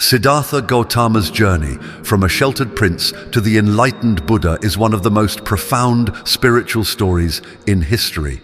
Siddhartha Gautama's journey from a sheltered prince to the enlightened Buddha is one of the most profound spiritual stories in history.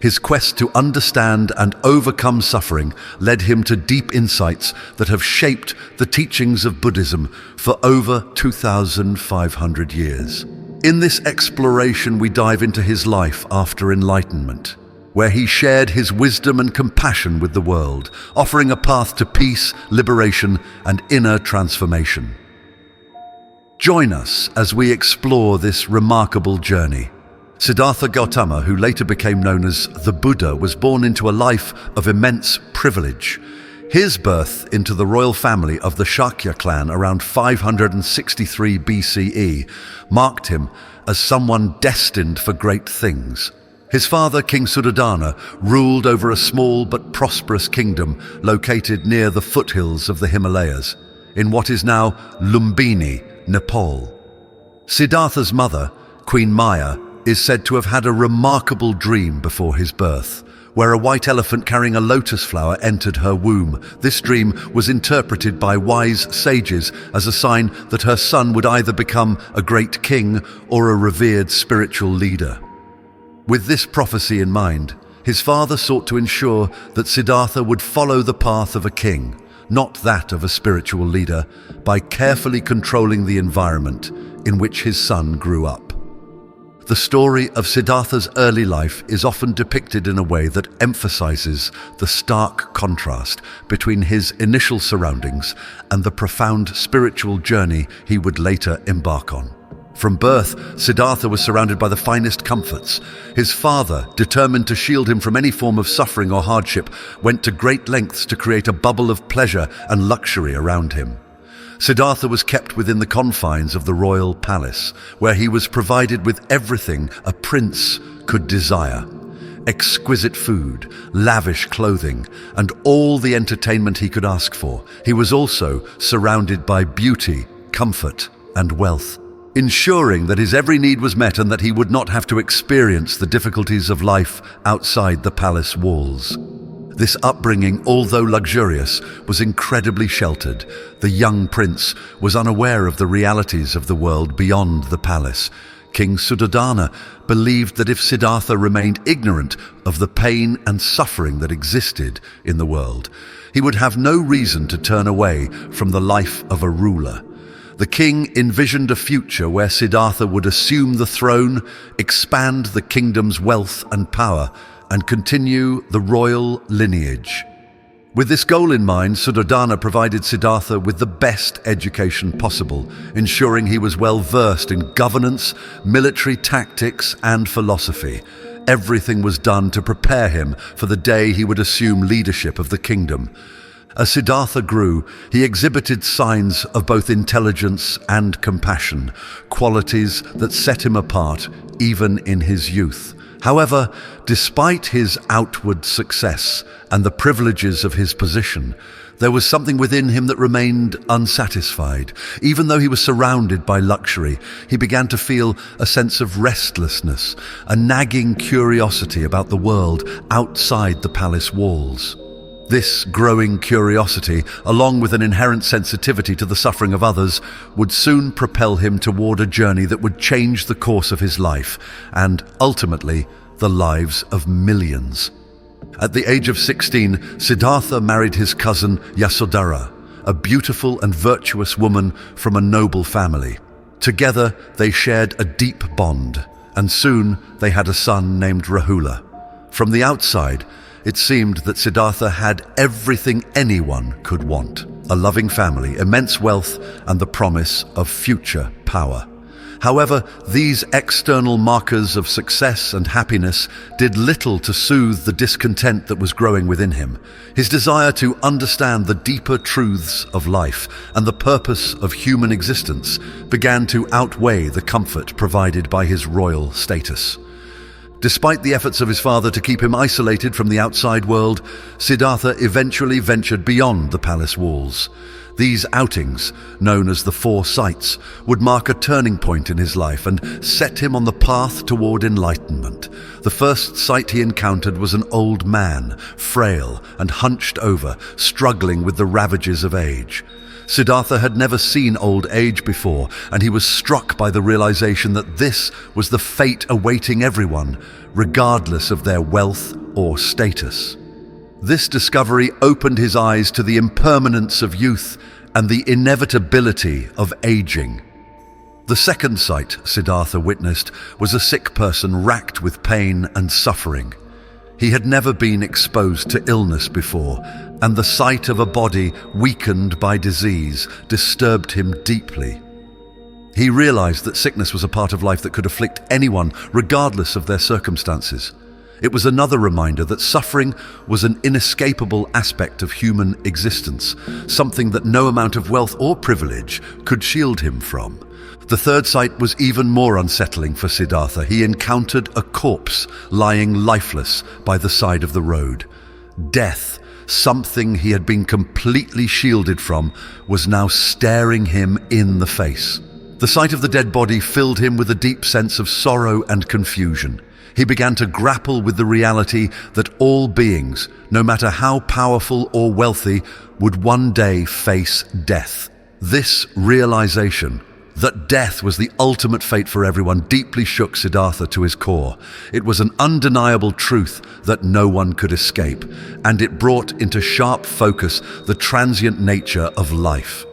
His quest to understand and overcome suffering led him to deep insights that have shaped the teachings of Buddhism for over 2,500 years. In this exploration, we dive into his life after enlightenment, where he shared his wisdom and compassion with the world, offering a path to peace, liberation, and inner transformation. Join us as we explore this remarkable journey. Siddhartha Gautama, who later became known as the Buddha, was born into a life of immense privilege. His birth into the royal family of the Shakya clan around 563 BCE marked him as someone destined for great things. His father, King Siddhartha, ruled over a small but prosperous kingdom located near the foothills of the Himalayas, in what is now Lumbini, Nepal. Siddhartha's mother, Queen Maya, is said to have had a remarkable dream before his birth, where a white elephant carrying a lotus flower entered her womb. This dream was interpreted by wise sages as a sign that her son would either become a great king or a revered spiritual leader. With this prophecy in mind, his father sought to ensure that Siddhartha would follow the path of a king, not that of a spiritual leader, by carefully controlling the environment in which his son grew up. The story of Siddhartha's early life is often depicted in a way that emphasizes the stark contrast between his initial surroundings and the profound spiritual journey he would later embark on. From birth, Siddhartha was surrounded by the finest comforts. His father, determined to shield him from any form of suffering or hardship, went to great lengths to create a bubble of pleasure and luxury around him. Siddhartha was kept within the confines of the royal palace, where he was provided with everything a prince could desire: exquisite food, lavish clothing, and all the entertainment he could ask for. He was also surrounded by beauty, comfort, and wealth, ensuring that his every need was met and that he would not have to experience the difficulties of life outside the palace walls. This upbringing, although luxurious, was incredibly sheltered. The young prince was unaware of the realities of the world beyond the palace. King Siddhartha believed that if Siddhartha remained ignorant of the pain and suffering that existed in the world, he would have no reason to turn away from the life of a ruler. The king envisioned a future where Siddhartha would assume the throne, expand the kingdom's wealth and power, and continue the royal lineage. With this goal in mind, Siddhartha provided Siddhartha with the best education possible, ensuring he was well versed in governance, military tactics, and philosophy. Everything was done to prepare him for the day he would assume leadership of the kingdom. As Siddhartha grew, he exhibited signs of both intelligence and compassion, qualities that set him apart even in his youth. However, despite his outward success and the privileges of his position, there was something within him that remained unsatisfied. Even though he was surrounded by luxury, he began to feel a sense of restlessness, a nagging curiosity about the world outside the palace walls. This growing curiosity, along with an inherent sensitivity to the suffering of others, would soon propel him toward a journey that would change the course of his life and, ultimately, the lives of millions. At the age of 16, Siddhartha married his cousin Yasodhara, a beautiful and virtuous woman from a noble family. Together, they shared a deep bond, and soon they had a son named Rahula. From the outside, it seemed that Siddhartha had everything anyone could want: a loving family, immense wealth, and the promise of future power. However, these external markers of success and happiness did little to soothe the discontent that was growing within him. His desire to understand the deeper truths of life and the purpose of human existence began to outweigh the comfort provided by his royal status. Despite the efforts of his father to keep him isolated from the outside world, Siddhartha eventually ventured beyond the palace walls. These outings, known as the Four Sights, would mark a turning point in his life and set him on the path toward enlightenment. The first sight he encountered was an old man, frail and hunched over, struggling with the ravages of age. Siddhartha had never seen old age before, and he was struck by the realization that this was the fate awaiting everyone, regardless of their wealth or status. This discovery opened his eyes to the impermanence of youth and the inevitability of aging. The second sight Siddhartha witnessed was a sick person racked with pain and suffering. He had never been exposed to illness before, and the sight of a body weakened by disease disturbed him deeply. He realized that sickness was a part of life that could afflict anyone, regardless of their circumstances. It was another reminder that suffering was an inescapable aspect of human existence, something that no amount of wealth or privilege could shield him from. The third sight was even more unsettling for Siddhartha. He encountered a corpse lying lifeless by the side of the road. Death, something he had been completely shielded from, was now staring him in the face. The sight of the dead body filled him with a deep sense of sorrow and confusion. He began to grapple with the reality that all beings, no matter how powerful or wealthy, would one day face death. This realization, that death was the ultimate fate for everyone, deeply shook Siddhartha to his core. It was an undeniable truth that no one could escape, and it brought into sharp focus the transient nature of life.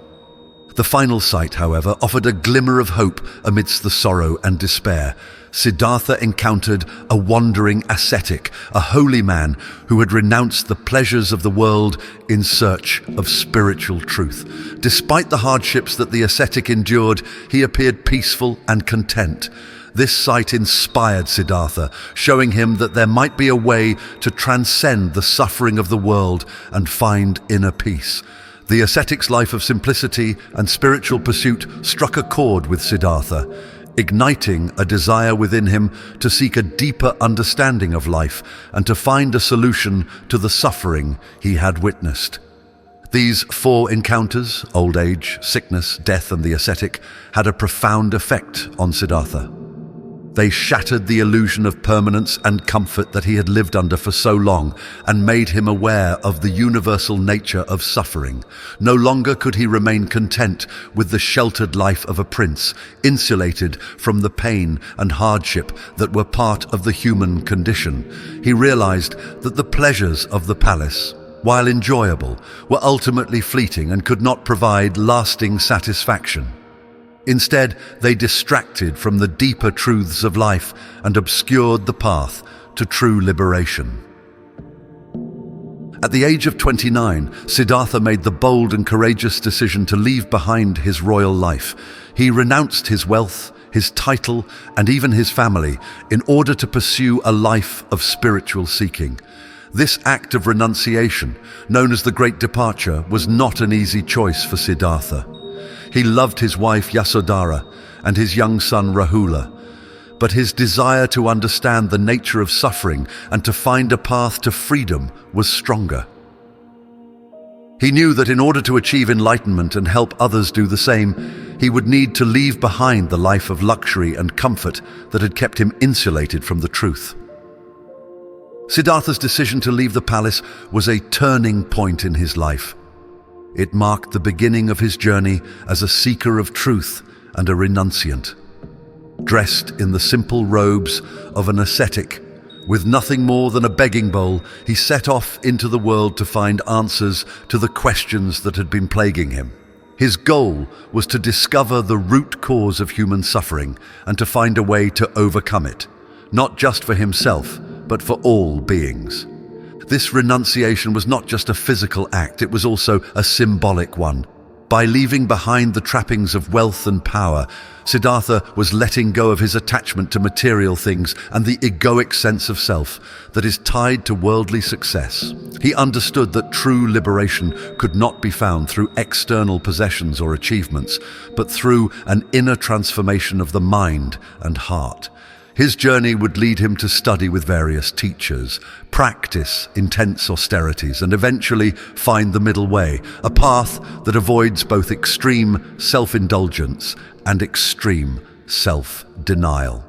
The final sight, however, offered a glimmer of hope amidst the sorrow and despair. Siddhartha encountered a wandering ascetic, a holy man who had renounced the pleasures of the world in search of spiritual truth. Despite the hardships that the ascetic endured, he appeared peaceful and content. This sight inspired Siddhartha, showing him that there might be a way to transcend the suffering of the world and find inner peace. The ascetic's life of simplicity and spiritual pursuit struck a chord with Siddhartha, igniting a desire within him to seek a deeper understanding of life and to find a solution to the suffering he had witnessed. These four encounters, old age, sickness, death, and the ascetic, had a profound effect on Siddhartha. They shattered the illusion of permanence and comfort that he had lived under for so long and made him aware of the universal nature of suffering. No longer could he remain content with the sheltered life of a prince, insulated from the pain and hardship that were part of the human condition. He realized that the pleasures of the palace, while enjoyable, were ultimately fleeting and could not provide lasting satisfaction. Instead, they distracted from the deeper truths of life and obscured the path to true liberation. At the age of 29, Siddhartha made the bold and courageous decision to leave behind his royal life. He renounced his wealth, his title, and even his family in order to pursue a life of spiritual seeking. This act of renunciation, known as the Great Departure, was not an easy choice for Siddhartha. He loved his wife Yasodhara and his young son Rahula, but his desire to understand the nature of suffering and to find a path to freedom was stronger. He knew that in order to achieve enlightenment and help others do the same, he would need to leave behind the life of luxury and comfort that had kept him insulated from the truth. Siddhartha's decision to leave the palace was a turning point in his life. It marked the beginning of his journey as a seeker of truth and a renunciant. Dressed in the simple robes of an ascetic, with nothing more than a begging bowl, he set off into the world to find answers to the questions that had been plaguing him. His goal was to discover the root cause of human suffering and to find a way to overcome it, not just for himself, but for all beings. This renunciation was not just a physical act, it was also a symbolic one. By leaving behind the trappings of wealth and power, Siddhartha was letting go of his attachment to material things and the egoic sense of self that is tied to worldly success. He understood that true liberation could not be found through external possessions or achievements, but through an inner transformation of the mind and heart. His journey would lead him to study with various teachers, practice intense austerities, and eventually find the middle way, a path that avoids both extreme self-indulgence and extreme self-denial.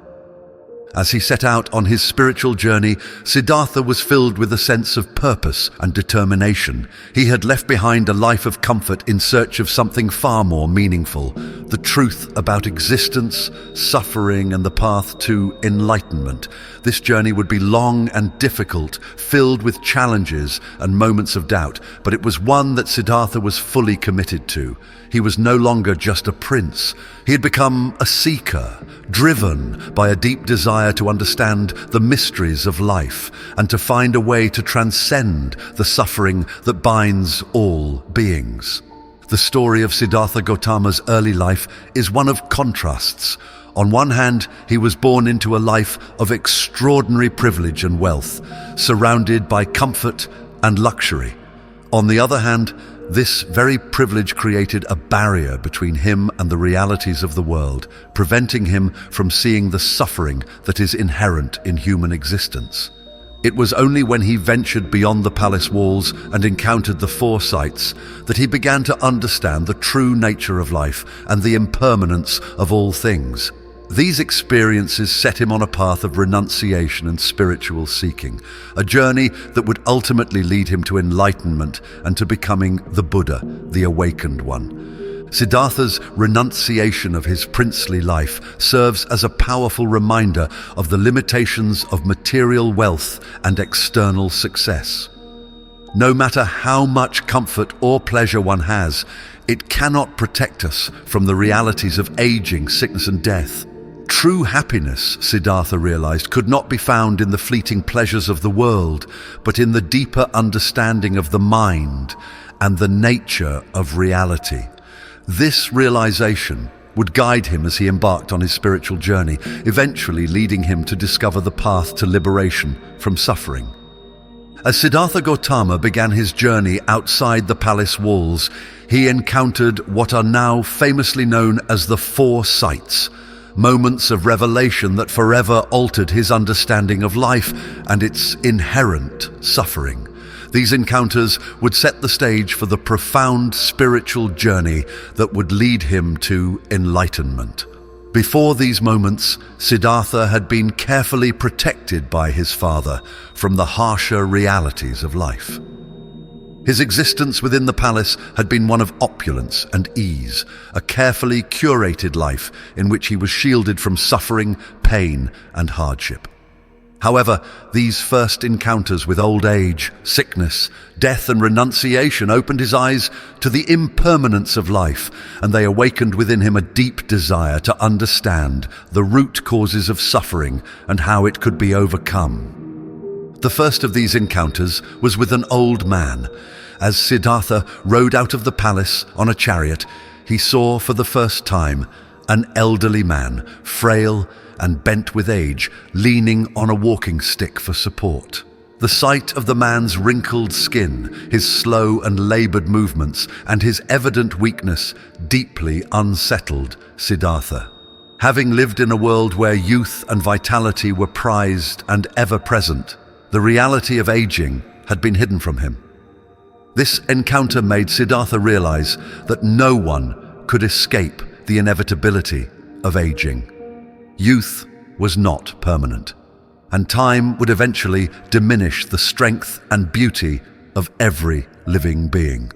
As he set out on his spiritual journey, Siddhartha was filled with a sense of purpose and determination. He had left behind a life of comfort in search of something far more meaningful, the truth about existence, suffering, and the path to enlightenment. This journey would be long and difficult, filled with challenges and moments of doubt, but it was one that Siddhartha was fully committed to. He was no longer just a prince. He had become a seeker, driven by a deep desire to understand the mysteries of life and to find a way to transcend the suffering that binds all beings. The story of Siddhartha Gautama's early life is one of contrasts. On one hand, he was born into a life of extraordinary privilege and wealth, surrounded by comfort and luxury. On the other hand, this very privilege created a barrier between him and the realities of the world, preventing him from seeing the suffering that is inherent in human existence. It was only when he ventured beyond the palace walls and encountered the four sights that he began to understand the true nature of life and the impermanence of all things. These experiences set him on a path of renunciation and spiritual seeking, a journey that would ultimately lead him to enlightenment and to becoming the Buddha, the awakened one. Siddhartha's renunciation of his princely life serves as a powerful reminder of the limitations of material wealth and external success. No matter how much comfort or pleasure one has, it cannot protect us from the realities of aging, sickness, and death. True happiness, Siddhartha realized, could not be found in the fleeting pleasures of the world, but in the deeper understanding of the mind and the nature of reality. This realization would guide him as he embarked on his spiritual journey, eventually leading him to discover the path to liberation from suffering. As Siddhartha Gautama began his journey outside the palace walls, he encountered what are now famously known as the four sights, moments of revelation that forever altered his understanding of life and its inherent suffering. These encounters would set the stage for the profound spiritual journey that would lead him to enlightenment. Before these moments, Siddhartha had been carefully protected by his father from the harsher realities of life. His existence within the palace had been one of opulence and ease, a carefully curated life in which he was shielded from suffering, pain, and hardship. However, these first encounters with old age, sickness, death, and renunciation opened his eyes to the impermanence of life, and they awakened within him a deep desire to understand the root causes of suffering and how it could be overcome. The first of these encounters was with an old man. As Siddhartha rode out of the palace on a chariot, he saw for the first time an elderly man, frail and bent with age, leaning on a walking stick for support. The sight of the man's wrinkled skin, his slow and labored movements, and his evident weakness deeply unsettled Siddhartha. Having lived in a world where youth and vitality were prized and ever present, the reality of aging had been hidden from him. This encounter made Siddhartha realize that no one could escape the inevitability of aging. Youth was not permanent, and time would eventually diminish the strength and beauty of every living being.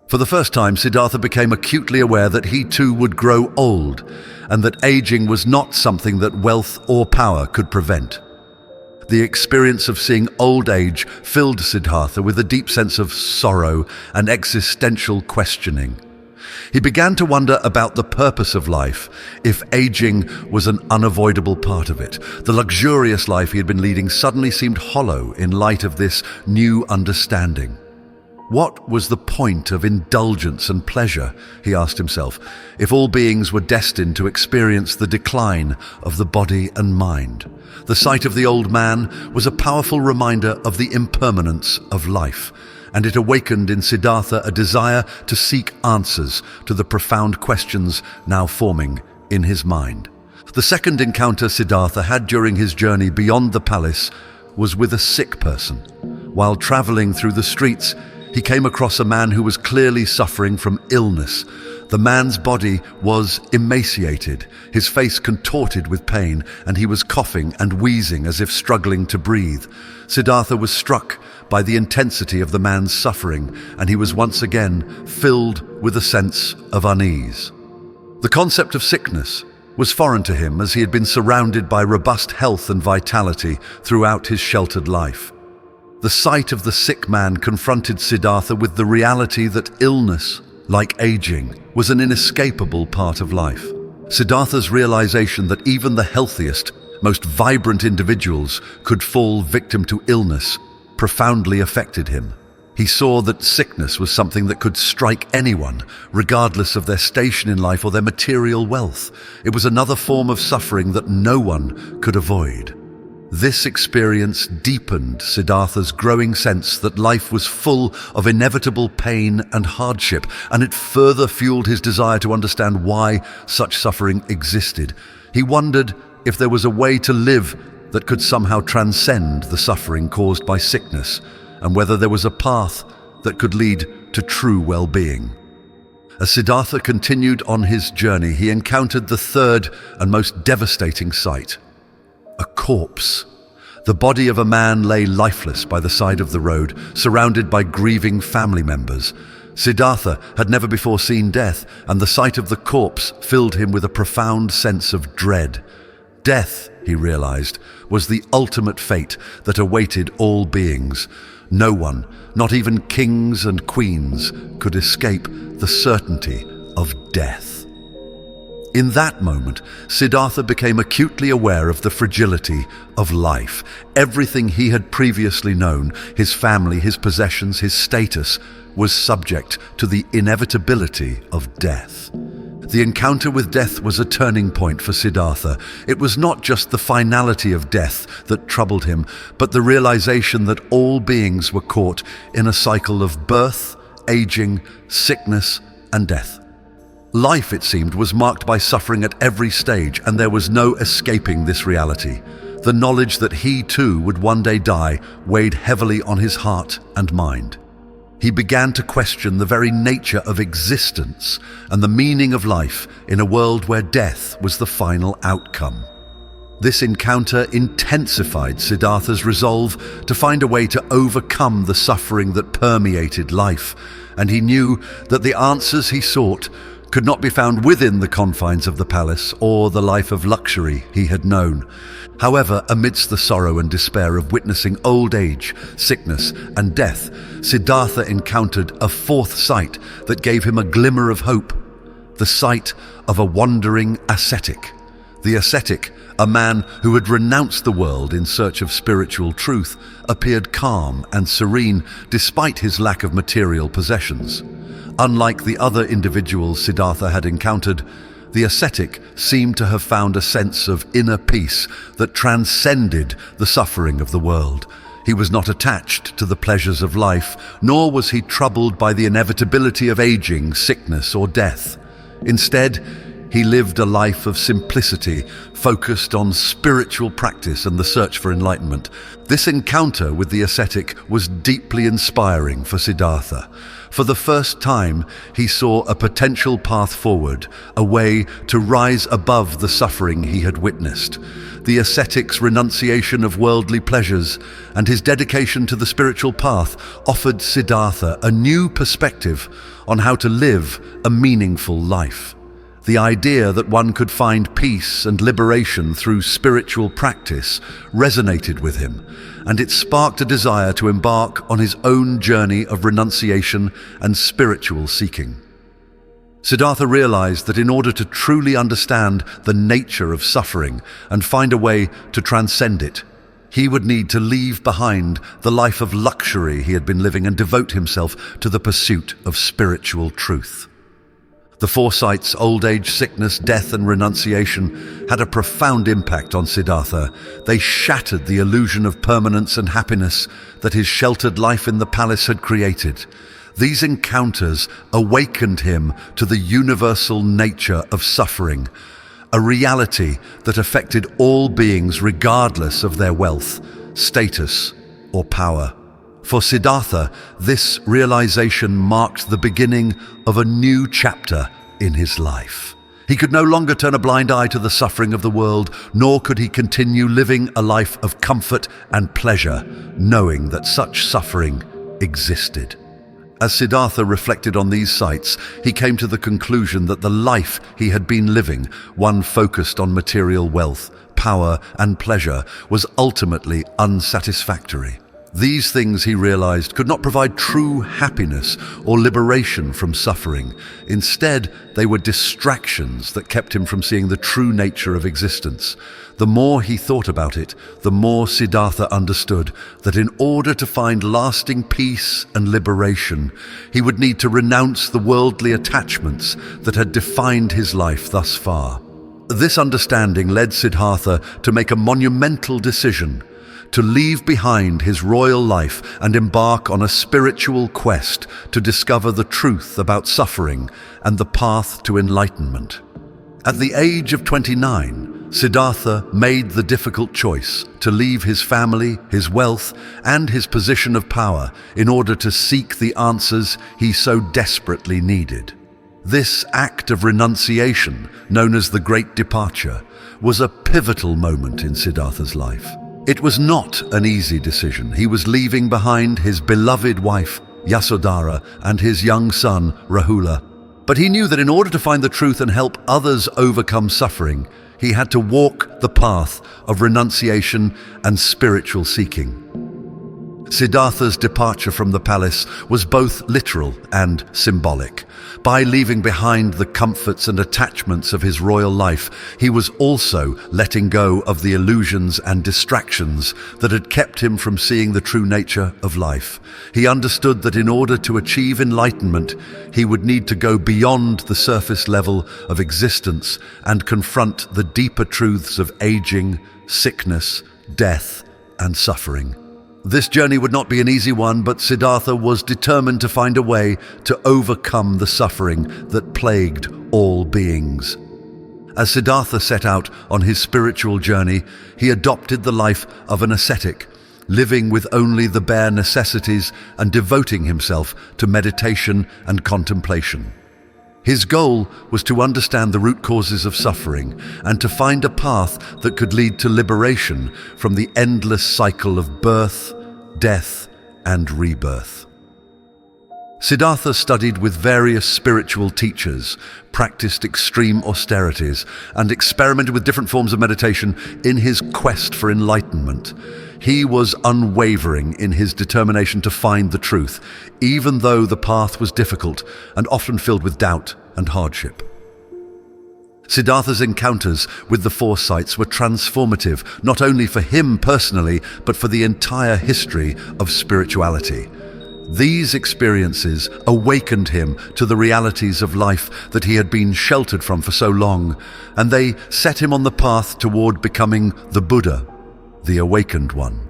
For the first time, Siddhartha became acutely aware that he too would grow old, and that aging was not something that wealth or power could prevent. The experience of seeing old age filled Siddhartha with a deep sense of sorrow and existential questioning. He began to wonder about the purpose of life, if aging was an unavoidable part of it. The luxurious life he had been leading suddenly seemed hollow in light of this new understanding. What was the point of indulgence and pleasure, he asked himself, if all beings were destined to experience the decline of the body and mind? The sight of the old man was a powerful reminder of the impermanence of life, and it awakened in Siddhartha a desire to seek answers to the profound questions now forming in his mind. The second encounter Siddhartha had during his journey beyond the palace was with a sick person. While traveling through the streets, he came across a man who was clearly suffering from illness. The man's body was emaciated, his face contorted with pain, and he was coughing and wheezing as if struggling to breathe. Siddhartha was struck by the intensity of the man's suffering, and he was once again filled with a sense of unease. The concept of sickness was foreign to him, as he had been surrounded by robust health and vitality throughout his sheltered life. The sight of the sick man confronted Siddhartha with the reality that illness, like aging, was an inescapable part of life. Siddhartha's realization that even the healthiest, most vibrant individuals could fall victim to illness profoundly affected him. He saw that sickness was something that could strike anyone, regardless of their station in life or their material wealth. It was another form of suffering that no one could avoid. This experience deepened Siddhartha's growing sense that life was full of inevitable pain and hardship, and it further fueled his desire to understand why such suffering existed. He wondered if there was a way to live that could somehow transcend the suffering caused by sickness, and whether there was a path that could lead to true well-being. As Siddhartha continued on his journey, he encountered the third and most devastating sight: a corpse. The body of a man lay lifeless by the side of the road, surrounded by grieving family members. Siddhartha had never before seen death, and the sight of the corpse filled him with a profound sense of dread. Death, he realized, was the ultimate fate that awaited all beings. No one, not even kings and queens, could escape the certainty of death. In that moment, Siddhartha became acutely aware of the fragility of life. Everything he had previously known, his family, his possessions, his status, was subject to the inevitability of death. The encounter with death was a turning point for Siddhartha. It was not just the finality of death that troubled him, but the realization that all beings were caught in a cycle of birth, aging, sickness, and death. Life, it seemed, was marked by suffering at every stage, and there was no escaping this reality. The knowledge that he too would one day die weighed heavily on his heart and mind. He began to question the very nature of existence and the meaning of life in a world where death was the final outcome. This encounter intensified Siddhartha's resolve to find a way to overcome the suffering that permeated life, and he knew that the answers he sought could not be found within the confines of the palace or the life of luxury he had known. However, amidst the sorrow and despair of witnessing old age, sickness, and death, Siddhartha encountered a fourth sight that gave him a glimmer of hope: the sight of a wandering ascetic. The ascetic, a man who had renounced the world in search of spiritual truth, appeared calm and serene despite his lack of material possessions. Unlike the other individuals Siddhartha had encountered, the ascetic seemed to have found a sense of inner peace that transcended the suffering of the world. He was not attached to the pleasures of life, nor was he troubled by the inevitability of aging, sickness, or death. Instead, he lived a life of simplicity, focused on spiritual practice and the search for enlightenment. This encounter with the ascetic was deeply inspiring for Siddhartha. For the first time, he saw a potential path forward, a way to rise above the suffering he had witnessed. The ascetic's renunciation of worldly pleasures and his dedication to the spiritual path offered Siddhartha a new perspective on how to live a meaningful life. The idea that one could find peace and liberation through spiritual practice resonated with him, and it sparked a desire to embark on his own journey of renunciation and spiritual seeking. Siddhartha realized that in order to truly understand the nature of suffering and find a way to transcend it, he would need to leave behind the life of luxury he had been living and devote himself to the pursuit of spiritual truth. The four sights, old age, sickness, death, and renunciation, had a profound impact on Siddhartha. They shattered the illusion of permanence and happiness that his sheltered life in the palace had created. These encounters awakened him to the universal nature of suffering a reality that affected all beings regardless of their wealth, status, or power. For Siddhartha, this realization marked the beginning of a new chapter in his life. He could no longer turn a blind eye to the suffering of the world, nor could he continue living a life of comfort and pleasure, knowing that such suffering existed. As Siddhartha reflected on these sights, he came to the conclusion that the life he had been living, one focused on material wealth, power, and pleasure, was ultimately unsatisfactory. These things, he realized, could not provide true happiness or liberation from suffering. Instead, they were distractions that kept him from seeing the true nature of existence. The more he thought about it, the more Siddhartha understood that in order to find lasting peace and liberation, he would need to renounce the worldly attachments that had defined his life thus far. This understanding led Siddhartha to make a monumental decision: to leave behind his royal life and embark on a spiritual quest to discover the truth about suffering and the path to enlightenment. At the age of 29, Siddhartha made the difficult choice to leave his family, his wealth, and his position of power in order to seek the answers he so desperately needed. This act of renunciation, known as the Great Departure, was a pivotal moment in Siddhartha's life. It was not an easy decision. He was leaving behind his beloved wife, Yasodhara, and his young son, Rahula. But he knew that in order to find the truth and help others overcome suffering, he had to walk the path of renunciation and spiritual seeking. Siddhartha's departure from the palace was both literal and symbolic. By leaving behind the comforts and attachments of his royal life, he was also letting go of the illusions and distractions that had kept him from seeing the true nature of life. He understood that in order to achieve enlightenment, he would need to go beyond the surface level of existence and confront the deeper truths of aging, sickness, death, and suffering. This journey would not be an easy one, but Siddhartha was determined to find a way to overcome the suffering that plagued all beings. As Siddhartha set out on his spiritual journey, he adopted the life of an ascetic, living with only the bare necessities and devoting himself to meditation and contemplation. His goal was to understand the root causes of suffering and to find a path that could lead to liberation from the endless cycle of birth, death, and rebirth. Siddhartha studied with various spiritual teachers, practiced extreme austerities, and experimented with different forms of meditation in his quest for enlightenment. He was unwavering in his determination to find the truth, even though the path was difficult and often filled with doubt and hardship. Siddhartha's encounters with the four sights were transformative, not only for him personally, but for the entire history of spirituality. These experiences awakened him to the realities of life that he had been sheltered from for so long, and they set him on the path toward becoming the Buddha, the awakened one.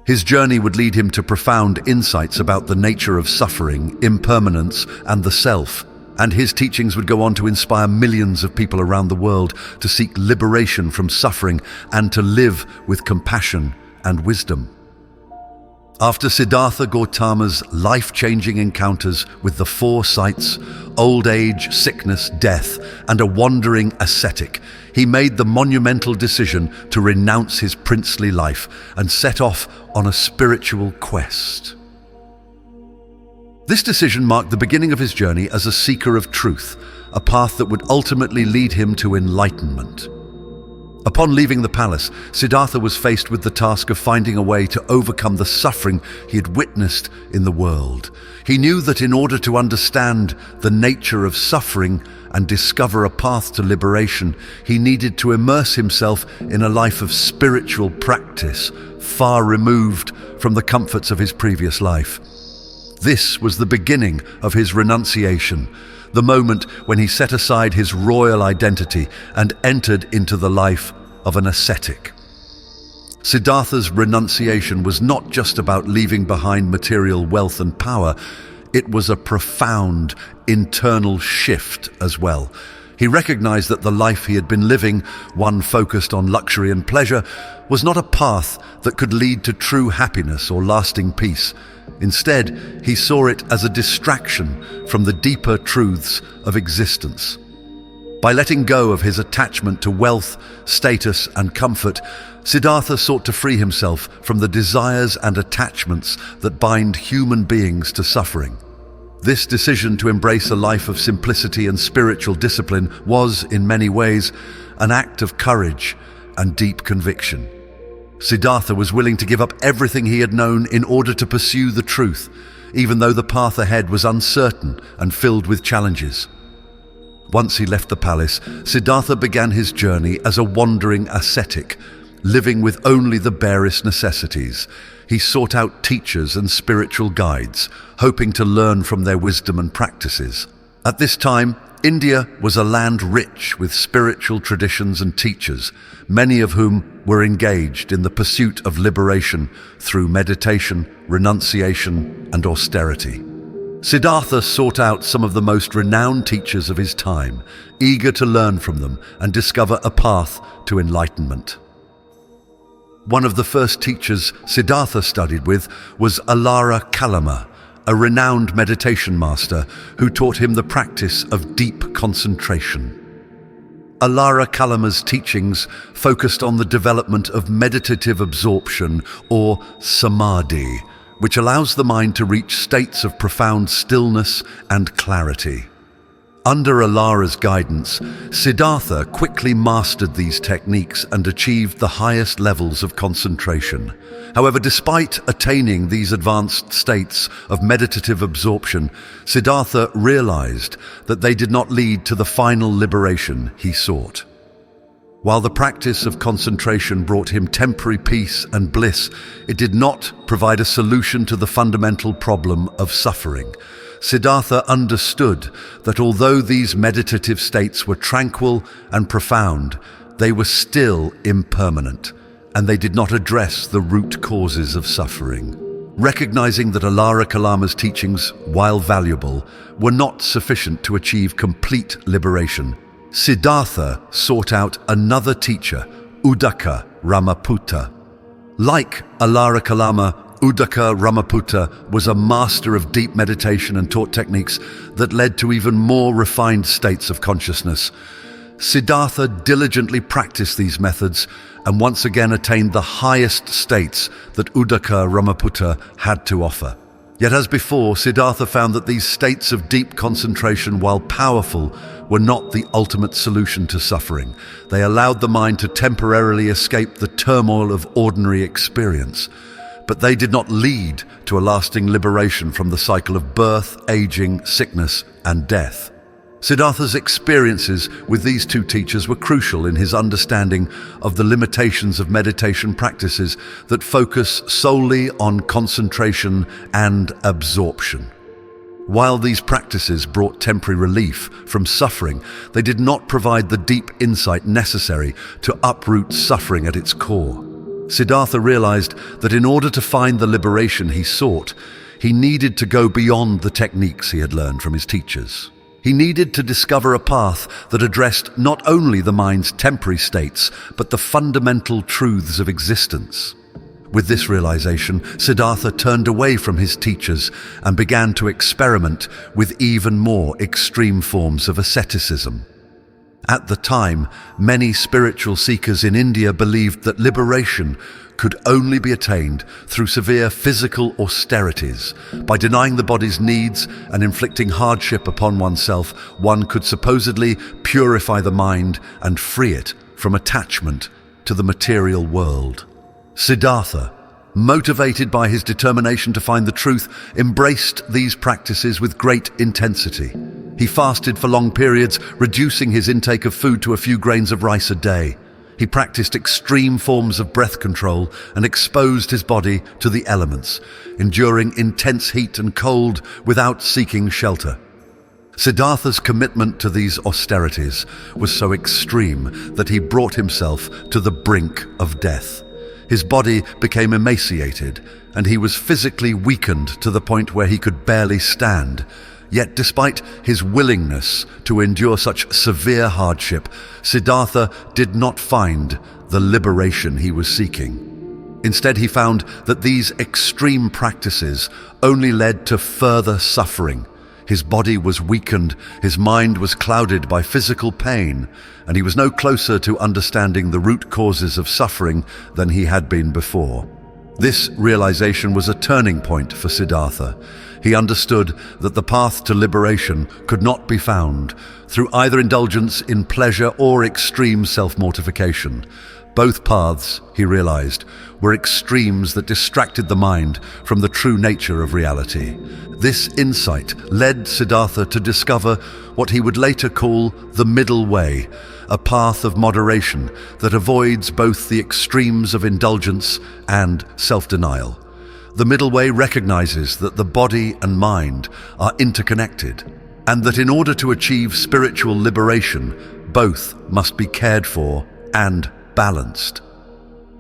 His journey would lead him to profound insights about the nature of suffering, impermanence, and the self, and his teachings would go on to inspire millions of people around the world to seek liberation from suffering and to live with compassion and wisdom. After Siddhartha Gautama's life-changing encounters with the four sights, old age, sickness, death, and a wandering ascetic, he made the monumental decision to renounce his princely life and set off on a spiritual quest. This decision marked the beginning of his journey as a seeker of truth, a path that would ultimately lead him to enlightenment. Upon leaving the palace, Siddhartha was faced with the task of finding a way to overcome the suffering he had witnessed in the world. He knew that in order to understand the nature of suffering and discover a path to liberation, he needed to immerse himself in a life of spiritual practice, far removed from the comforts of his previous life. This was the beginning of his renunciation, the moment when he set aside his royal identity and entered into the life of an ascetic. Siddhartha's renunciation was not just about leaving behind material wealth and power, it was a profound internal shift as well. He recognized that the life he had been living, one focused on luxury and pleasure, was not a path that could lead to true happiness or lasting peace. Instead, he saw it as a distraction from the deeper truths of existence. By letting go of his attachment to wealth, status, and comfort, Siddhartha sought to free himself from the desires and attachments that bind human beings to suffering. This decision to embrace a life of simplicity and spiritual discipline was, in many ways, an act of courage and deep conviction. Siddhartha was willing to give up everything he had known in order to pursue the truth, even though the path ahead was uncertain and filled with challenges. Once he left the palace, Siddhartha began his journey as a wandering ascetic, living with only the barest necessities. He sought out teachers and spiritual guides, hoping to learn from their wisdom and practices. At this time, India was a land rich with spiritual traditions and teachers, many of whom were engaged in the pursuit of liberation through meditation, renunciation, and austerity. Siddhartha sought out some of the most renowned teachers of his time, eager to learn from them and discover a path to enlightenment. One of the first teachers Siddhartha studied with was Alara Kalama, a renowned meditation master who taught him the practice of deep concentration. Alara Kalama's teachings focused on the development of meditative absorption, or samadhi, which allows the mind to reach states of profound stillness and clarity. Under Alara's guidance, Siddhartha quickly mastered these techniques and achieved the highest levels of concentration. However, despite attaining these advanced states of meditative absorption, Siddhartha realized that they did not lead to the final liberation he sought. While the practice of concentration brought him temporary peace and bliss, it did not provide a solution to the fundamental problem of suffering. Siddhartha understood that although these meditative states were tranquil and profound, they were still impermanent, and they did not address the root causes of suffering. Recognizing that Alara Kalama's teachings, while valuable, were not sufficient to achieve complete liberation, Siddhartha sought out another teacher, Uddaka Ramaputta. Like Alara Kalama, Uddaka Ramaputta was a master of deep meditation and taught techniques that led to even more refined states of consciousness. Siddhartha diligently practiced these methods and once again attained the highest states that Uddaka Ramaputta had to offer. Yet as before, Siddhartha found that these states of deep concentration, while powerful, were not the ultimate solution to suffering. They allowed the mind to temporarily escape the turmoil of ordinary experience, but they did not lead to a lasting liberation from the cycle of birth, aging, sickness, and death. Siddhartha's experiences with these two teachers were crucial in his understanding of the limitations of meditation practices that focus solely on concentration and absorption. While these practices brought temporary relief from suffering, they did not provide the deep insight necessary to uproot suffering at its core. Siddhartha realized that in order to find the liberation he sought, he needed to go beyond the techniques he had learned from his teachers. He needed to discover a path that addressed not only the mind's temporary states, but the fundamental truths of existence. With this realization, Siddhartha turned away from his teachers and began to experiment with even more extreme forms of asceticism. At the time, many spiritual seekers in India believed that liberation could only be attained through severe physical austerities. By denying the body's needs and inflicting hardship upon oneself, one could supposedly purify the mind and free it from attachment to the material world. Siddhartha, motivated by his determination to find the truth, embraced these practices with great intensity. He fasted for long periods, reducing his intake of food to a few grains of rice a day. He practiced extreme forms of breath control and exposed his body to the elements, enduring intense heat and cold without seeking shelter. Siddhartha's commitment to these austerities was so extreme that he brought himself to the brink of death. His body became emaciated, and he was physically weakened to the point where he could barely stand. Yet despite his willingness to endure such severe hardship, Siddhartha did not find the liberation he was seeking. Instead, he found that these extreme practices only led to further suffering. His body was weakened, his mind was clouded by physical pain, and he was no closer to understanding the root causes of suffering than he had been before. This realization was a turning point for Siddhartha. He understood that the path to liberation could not be found through either indulgence in pleasure or extreme self-mortification. Both paths, he realized, were extremes that distracted the mind from the true nature of reality. This insight led Siddhartha to discover what he would later call the middle way, a path of moderation that avoids both the extremes of indulgence and self-denial. The middle way recognizes that the body and mind are interconnected, and that in order to achieve spiritual liberation, both must be cared for and balanced.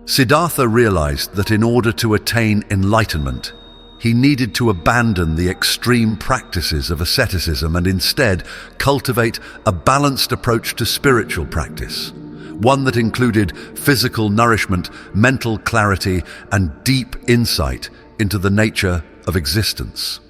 Siddhartha realized that in order to attain enlightenment, he needed to abandon the extreme practices of asceticism and instead cultivate a balanced approach to spiritual practice, one that included physical nourishment, mental clarity, and deep insight into the nature of existence.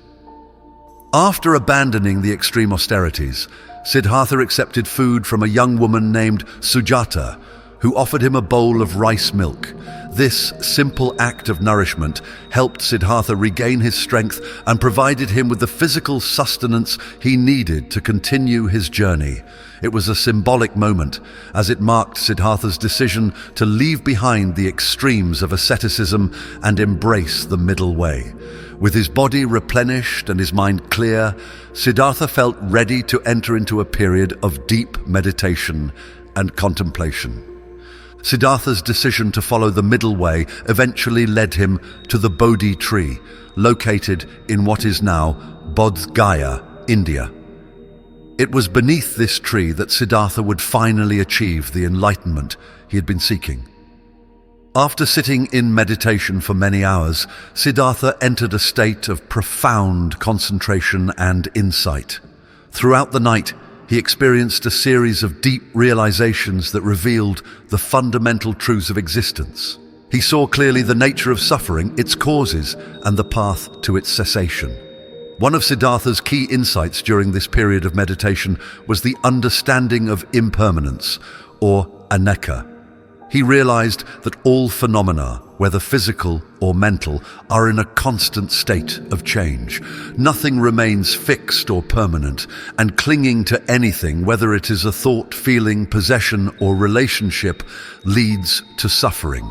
After abandoning the extreme austerities, Siddhartha accepted food from a young woman named Sujata, who offered him a bowl of rice milk. This simple act of nourishment helped Siddhartha regain his strength and provided him with the physical sustenance he needed to continue his journey. It was a symbolic moment, as it marked Siddhartha's decision to leave behind the extremes of asceticism and embrace the middle way. With his body replenished and his mind clear, Siddhartha felt ready to enter into a period of deep meditation and contemplation. Siddhartha's decision to follow the middle way eventually led him to the Bodhi tree, located in what is now Bodh Gaya, India. It was beneath this tree that Siddhartha would finally achieve the enlightenment he had been seeking. After sitting in meditation for many hours, Siddhartha entered a state of profound concentration and insight. Throughout the night, he experienced a series of deep realizations that revealed the fundamental truths of existence. He saw clearly the nature of suffering, its causes, and the path to its cessation. One of Siddhartha's key insights during this period of meditation was the understanding of impermanence, or anicca. He realized that all phenomena, whether physical or mental, are in a constant state of change. Nothing remains fixed or permanent, and clinging to anything, whether it is a thought, feeling, possession, or relationship, leads to suffering.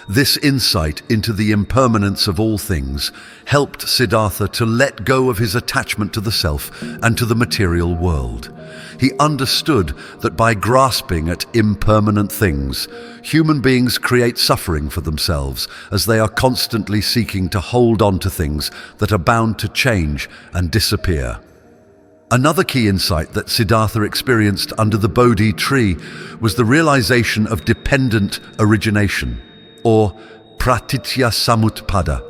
This insight into the impermanence of all things helped Siddhartha to let go of his attachment to the self and to the material world. He understood that by grasping at impermanent things, human beings create suffering for themselves as they are constantly seeking to hold on to things that are bound to change and disappear. Another key insight that Siddhartha experienced under the Bodhi tree was the realization of dependent origination, or pratitya samutpada.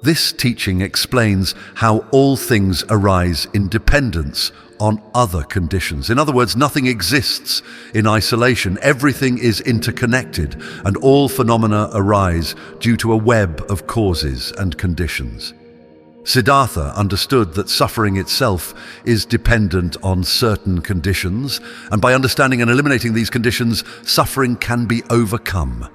This teaching explains how all things arise in dependence on other conditions. In other words, nothing exists in isolation. Everything is interconnected, and all phenomena arise due to a web of causes and conditions. Siddhartha understood that suffering itself is dependent on certain conditions, and by understanding and eliminating these conditions, suffering can be overcome.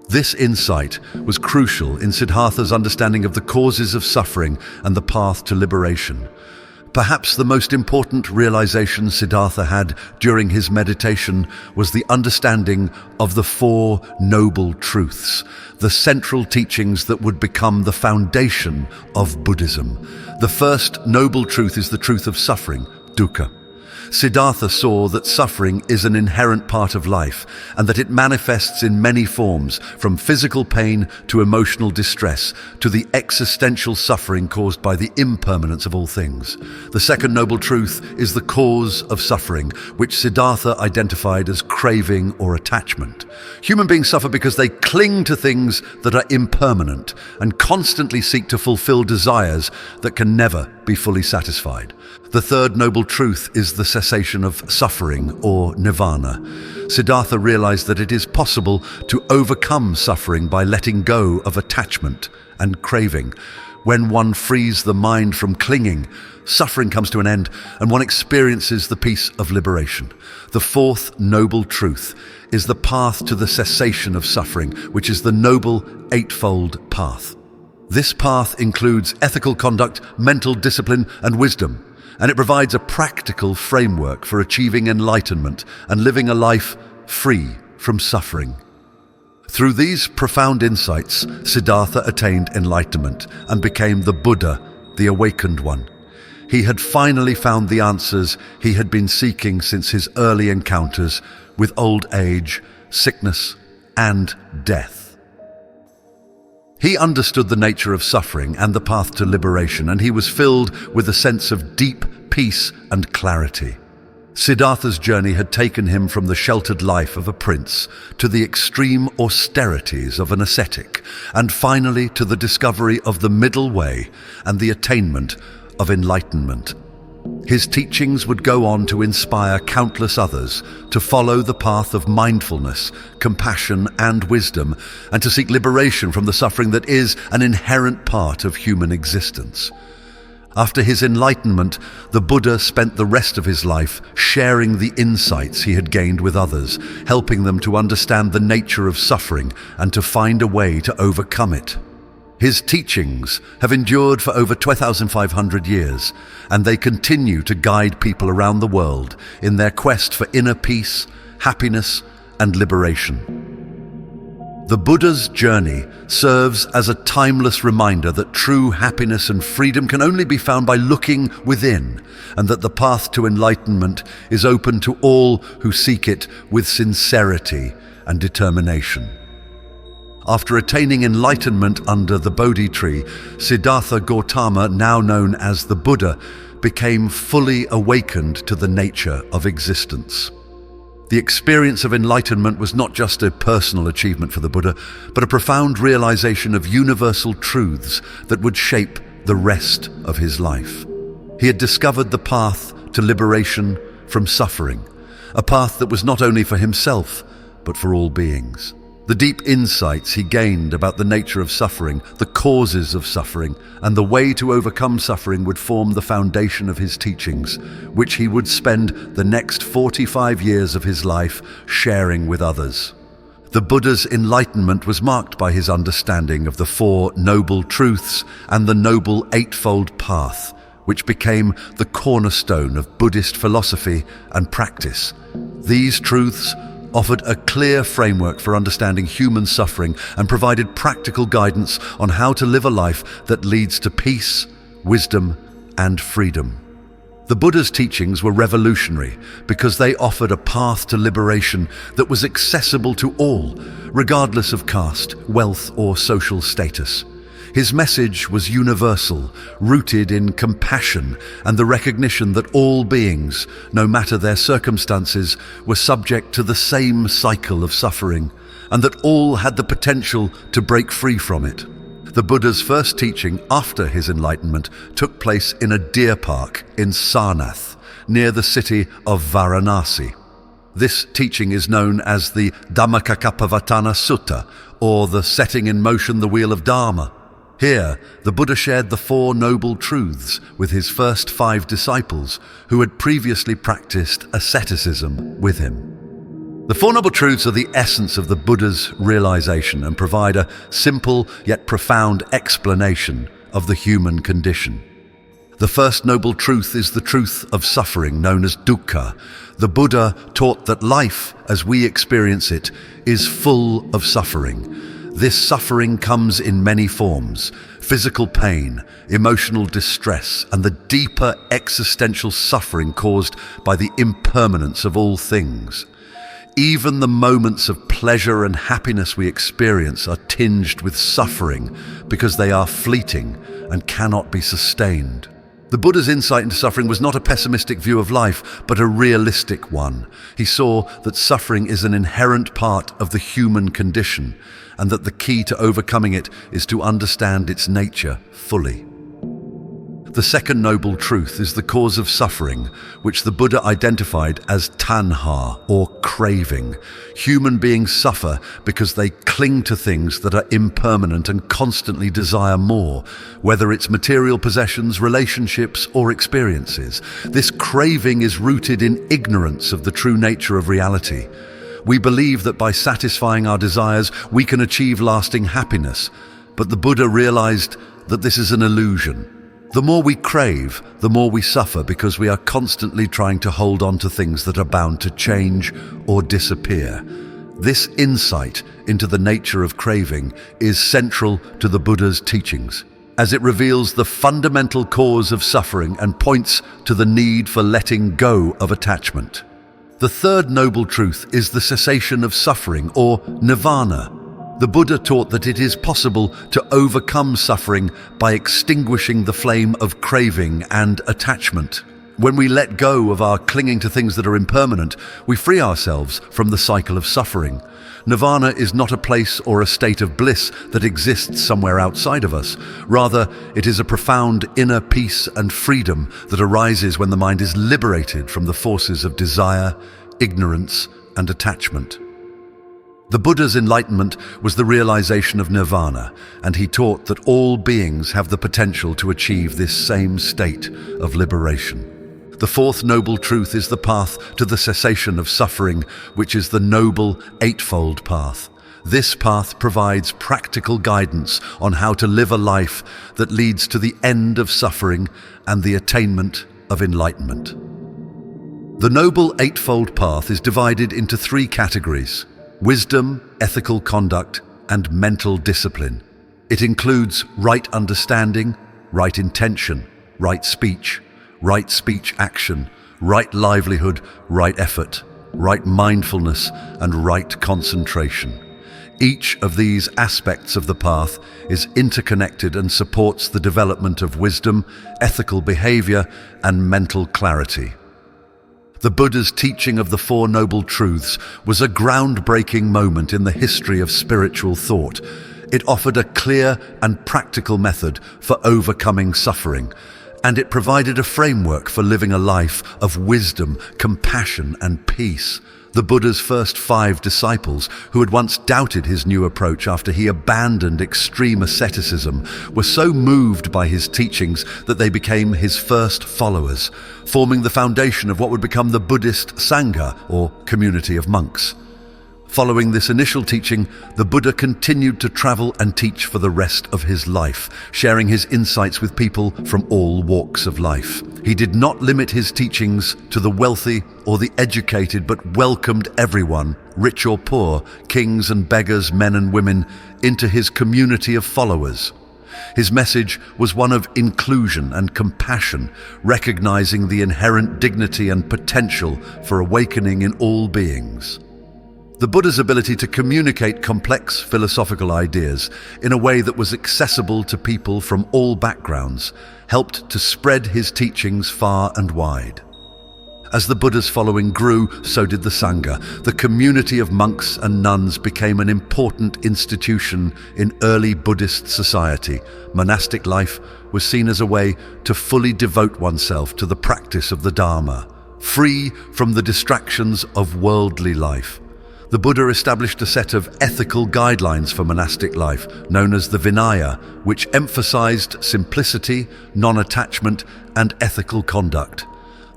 This insight was crucial in Siddhartha's understanding of the causes of suffering and the path to liberation. Perhaps the most important realization Siddhartha had during his meditation was the understanding of the Four Noble Truths, the central teachings that would become the foundation of Buddhism. The first noble truth is the truth of suffering, dukkha. Siddhartha saw that suffering is an inherent part of life and that it manifests in many forms, from physical pain to emotional distress to the existential suffering caused by the impermanence of all things. The second noble truth is the cause of suffering, which Siddhartha identified as craving or attachment. Human beings suffer because they cling to things that are impermanent and constantly seek to fulfill desires that can never be fully satisfied. The third noble truth is the cessation of suffering, or nirvana. Siddhartha realized that it is possible to overcome suffering by letting go of attachment and craving. When one frees the mind from clinging, suffering comes to an end and one experiences the peace of liberation. The fourth noble truth is the path to the cessation of suffering, which is the noble eightfold path. This path includes ethical conduct, mental discipline, and wisdom, and it provides a practical framework for achieving enlightenment and living a life free from suffering. Through these profound insights, Siddhartha attained enlightenment and became the Buddha, the awakened one. He had finally found the answers he had been seeking since his early encounters with old age, sickness, and death. He understood the nature of suffering and the path to liberation, and he was filled with a sense of deep peace and clarity. Siddhartha's journey had taken him from the sheltered life of a prince to the extreme austerities of an ascetic, and finally to the discovery of the middle way and the attainment of enlightenment. His teachings would go on to inspire countless others to follow the path of mindfulness, compassion, and wisdom, and to seek liberation from the suffering that is an inherent part of human existence. After his enlightenment, the Buddha spent the rest of his life sharing the insights he had gained with others, helping them to understand the nature of suffering and to find a way to overcome it. His teachings have endured for over 2,500 years, and they continue to guide people around the world in their quest for inner peace, happiness, and liberation. The Buddha's journey serves as a timeless reminder that true happiness and freedom can only be found by looking within, and that the path to enlightenment is open to all who seek it with sincerity and determination. After attaining enlightenment under the Bodhi tree, Siddhartha Gautama, now known as the Buddha, became fully awakened to the nature of existence. The experience of enlightenment was not just a personal achievement for the Buddha, but a profound realization of universal truths that would shape the rest of his life. He had discovered the path to liberation from suffering, a path that was not only for himself, but for all beings. The deep insights he gained about the nature of suffering, the causes of suffering, and the way to overcome suffering would form the foundation of his teachings, which he would spend the next 45 years of his life sharing with others. The Buddha's enlightenment was marked by his understanding of the Four Noble Truths and the Noble Eightfold Path, which became the cornerstone of Buddhist philosophy and practice. These truths offered a clear framework for understanding human suffering and provided practical guidance on how to live a life that leads to peace, wisdom, and freedom. The Buddha's teachings were revolutionary because they offered a path to liberation that was accessible to all, regardless of caste, wealth, or social status. His message was universal, rooted in compassion and the recognition that all beings, no matter their circumstances, were subject to the same cycle of suffering, and that all had the potential to break free from it. The Buddha's first teaching after his enlightenment took place in a deer park in Sarnath, near the city of Varanasi. This teaching is known as the Dhammacakkappavattana Sutta, or the setting in motion the wheel of Dharma. Here, the Buddha shared the Four Noble Truths with his first 5 disciples who had previously practiced asceticism with him. The Four Noble Truths are the essence of the Buddha's realization and provide a simple yet profound explanation of the human condition. The first noble truth is the truth of suffering, known as dukkha. The Buddha taught that life, as we experience it, is full of suffering. This suffering comes in many forms: Physical pain, emotional distress, and the deeper existential suffering caused by the impermanence of all things. Even the moments of pleasure and happiness we experience are tinged with suffering because they are fleeting and cannot be sustained. The Buddha's insight into suffering was not a pessimistic view of life, but a realistic one. He saw that suffering is an inherent part of the human condition, and that the key to overcoming it is to understand its nature fully. The second noble truth is the cause of suffering, which the Buddha identified as tanha, or craving. Human beings suffer because they cling to things that are impermanent and constantly desire more, whether it's material possessions, relationships, or experiences. This craving is rooted in ignorance of the true nature of reality. We believe that by satisfying our desires, we can achieve lasting happiness, but the Buddha realized that this is an illusion. The more we crave, the more we suffer because we are constantly trying to hold on to things that are bound to change or disappear. This insight into the nature of craving is central to the Buddha's teachings, as it reveals the fundamental cause of suffering and points to the need for letting go of attachment. The third noble truth is the cessation of suffering, or nirvana. The Buddha taught that it is possible to overcome suffering by extinguishing the flame of craving and attachment. When we let go of our clinging to things that are impermanent, we free ourselves from the cycle of suffering. Nirvana is not a place or a state of bliss that exists somewhere outside of us. Rather, it is a profound inner peace and freedom that arises when the mind is liberated from the forces of desire, ignorance, and attachment. The Buddha's enlightenment was the realization of nirvana, and he taught that all beings have the potential to achieve this same state of liberation. The fourth noble truth is the path to the cessation of suffering, which is the noble eightfold path. This path provides practical guidance on how to live a life that leads to the end of suffering and the attainment of enlightenment. The Noble Eightfold Path is divided into three categories: wisdom, ethical conduct, and mental discipline. It includes right understanding, right intention, right speech action, right livelihood, right effort, right mindfulness, and right concentration. Each of these aspects of the path is interconnected and supports the development of wisdom, ethical behavior, and mental clarity. The Buddha's teaching of the Four Noble Truths was a groundbreaking moment in the history of spiritual thought. It offered a clear and practical method for overcoming suffering, and it provided a framework for living a life of wisdom, compassion, and peace. The Buddha's first 5 disciples, who had once doubted his new approach after he abandoned extreme asceticism, were so moved by his teachings that they became his first followers, forming the foundation of what would become the Buddhist Sangha, or community of monks. Following this initial teaching, the Buddha continued to travel and teach for the rest of his life, sharing his insights with people from all walks of life. He did not limit his teachings to the wealthy or the educated, but welcomed everyone, rich or poor, kings and beggars, men and women, into his community of followers. His message was one of inclusion and compassion, recognizing the inherent dignity and potential for awakening in all beings. The Buddha's ability to communicate complex philosophical ideas in a way that was accessible to people from all backgrounds helped to spread his teachings far and wide. As the Buddha's following grew, so did the Sangha. The community of monks and nuns became an important institution in early Buddhist society. Monastic life was seen as a way to fully devote oneself to the practice of the Dharma, free from the distractions of worldly life. The Buddha established a set of ethical guidelines for monastic life, known as the Vinaya, which emphasized simplicity, non-attachment, and ethical conduct.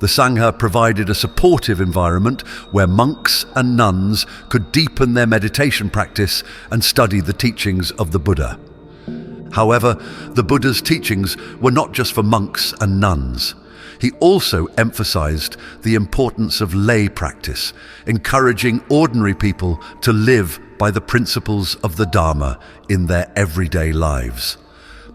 The Sangha provided a supportive environment where monks and nuns could deepen their meditation practice and study the teachings of the Buddha. However, the Buddha's teachings were not just for monks and nuns. He also emphasized the importance of lay practice, encouraging ordinary people to live by the principles of the Dharma in their everyday lives.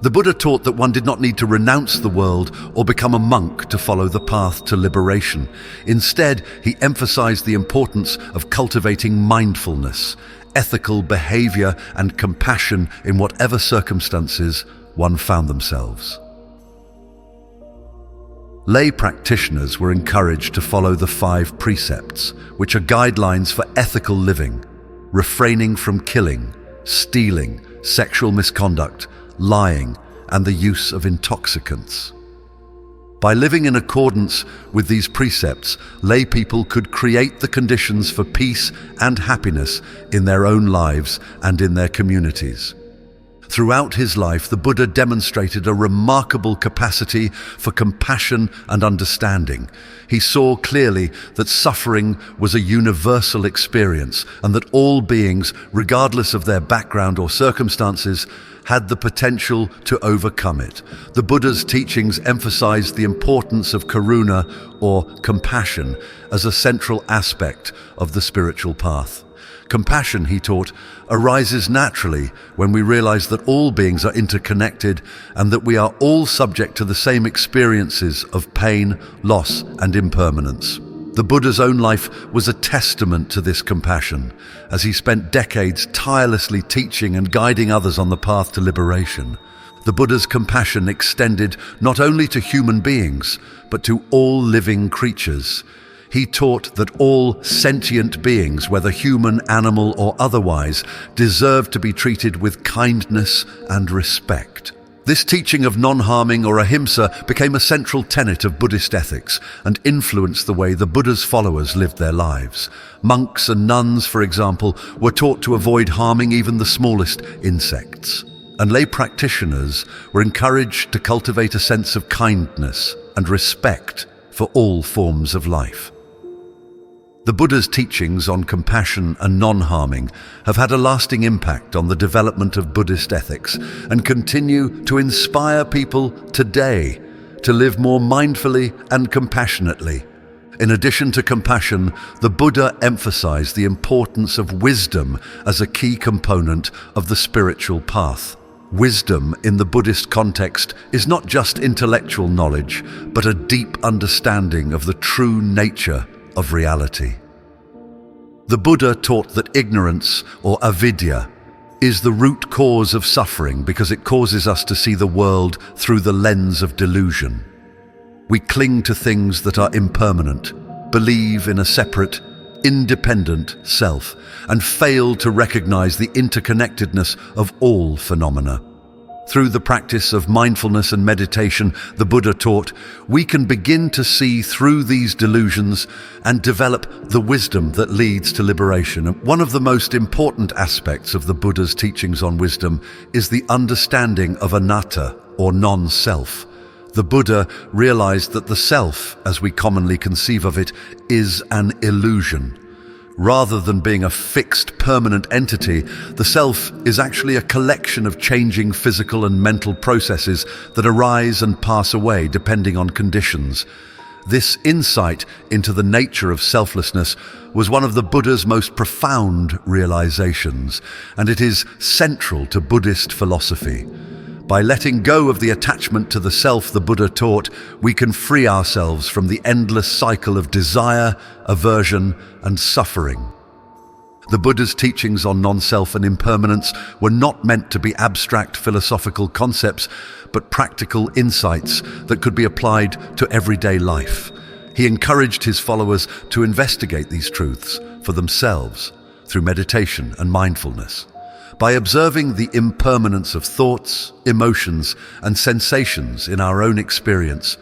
The Buddha taught that one did not need to renounce the world or become a monk to follow the path to liberation. Instead, he emphasized the importance of cultivating mindfulness, ethical behavior, and compassion in whatever circumstances one found themselves. Lay practitioners were encouraged to follow the 5 precepts, which are guidelines for ethical living: refraining from killing, stealing, sexual misconduct, lying, and the use of intoxicants. By living in accordance with these precepts, lay people could create the conditions for peace and happiness in their own lives and in their communities. Throughout his life, the Buddha demonstrated a remarkable capacity for compassion and understanding. He saw clearly that suffering was a universal experience and that all beings, regardless of their background or circumstances, had the potential to overcome it. The Buddha's teachings emphasized the importance of karuna, or compassion, as a central aspect of the spiritual path. Compassion, he taught, arises naturally when we realize that all beings are interconnected and that we are all subject to the same experiences of pain, loss, and impermanence. The Buddha's own life was a testament to this compassion, as he spent decades tirelessly teaching and guiding others on the path to liberation. The Buddha's compassion extended not only to human beings, but to all living creatures. He taught that all sentient beings, whether human, animal, or otherwise, deserve to be treated with kindness and respect. This teaching of non-harming, or ahimsa, became a central tenet of Buddhist ethics and influenced the way the Buddha's followers lived their lives. Monks and nuns, for example, were taught to avoid harming even the smallest insects. And lay practitioners were encouraged to cultivate a sense of kindness and respect for all forms of life. The Buddha's teachings on compassion and non-harming have had a lasting impact on the development of Buddhist ethics and continue to inspire people today to live more mindfully and compassionately. In addition to compassion, the Buddha emphasized the importance of wisdom as a key component of the spiritual path. Wisdom in the Buddhist context is not just intellectual knowledge, but a deep understanding of the true nature of reality. The Buddha taught that ignorance, or avidya, is the root cause of suffering because it causes us to see the world through the lens of delusion. We cling to things that are impermanent, believe in a separate, independent self, and fail to recognize the interconnectedness of all phenomena. Through the practice of mindfulness and meditation, the Buddha taught, we can begin to see through these delusions and develop the wisdom that leads to liberation. And one of the most important aspects of the Buddha's teachings on wisdom is the understanding of anatta, or non-self. The Buddha realized that the self, as we commonly conceive of it, is an illusion. Rather than being a fixed, permanent entity, the self is actually a collection of changing physical and mental processes that arise and pass away depending on conditions. This insight into the nature of selflessness was one of the Buddha's most profound realizations, and it is central to Buddhist philosophy. By letting go of the attachment to the self, the Buddha taught, we can free ourselves from the endless cycle of desire, aversion, and suffering. The Buddha's teachings on non-self and impermanence were not meant to be abstract philosophical concepts, but practical insights that could be applied to everyday life. He encouraged his followers to investigate these truths for themselves through meditation and mindfulness. By observing the impermanence of thoughts, emotions, and sensations in our own experience,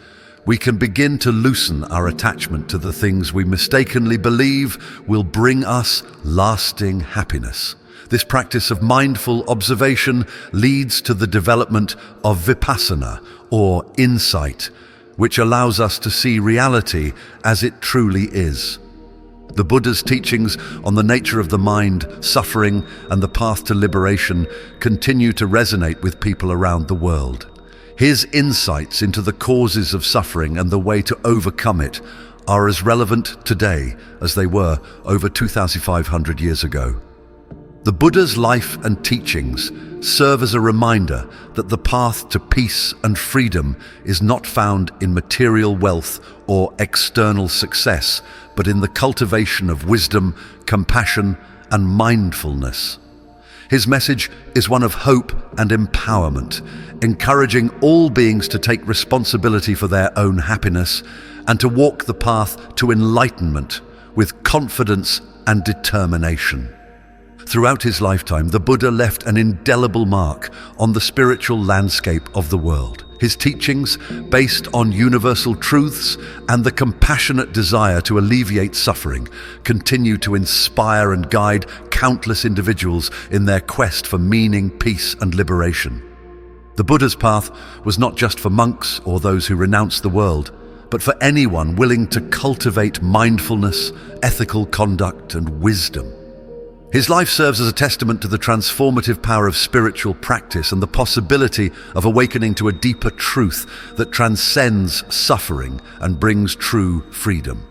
we can begin to loosen our attachment to the things we mistakenly believe will bring us lasting happiness. This practice of mindful observation leads to the development of vipassana, or insight, which allows us to see reality as it truly is. The Buddha's teachings on the nature of the mind, suffering, and the path to liberation continue to resonate with people around the world. His insights into the causes of suffering and the way to overcome it are as relevant today as they were over 2,500 years ago. The Buddha's life and teachings serve as a reminder that the path to peace and freedom is not found in material wealth or external success, but in the cultivation of wisdom, compassion, and mindfulness. His message is one of hope and empowerment, encouraging all beings to take responsibility for their own happiness and to walk the path to enlightenment with confidence and determination. Throughout his lifetime, the Buddha left an indelible mark on the spiritual landscape of the world. His teachings, based on universal truths and the compassionate desire to alleviate suffering, continue to inspire and guide countless individuals in their quest for meaning, peace, and liberation. The Buddha's path was not just for monks or those who renounced the world, but for anyone willing to cultivate mindfulness, ethical conduct, and wisdom. His life serves as a testament to the transformative power of spiritual practice and the possibility of awakening to a deeper truth that transcends suffering and brings true freedom.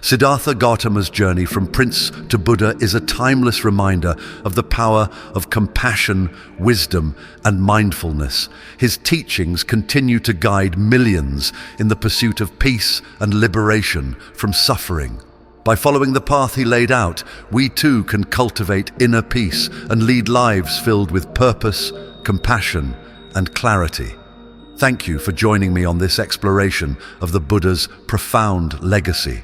Siddhartha Gautama's journey from prince to Buddha is a timeless reminder of the power of compassion, wisdom, and mindfulness. His teachings continue to guide millions in the pursuit of peace and liberation from suffering. By following the path he laid out, we too can cultivate inner peace and lead lives filled with purpose, compassion, and clarity. Thank you for joining me on this exploration of the Buddha's profound legacy.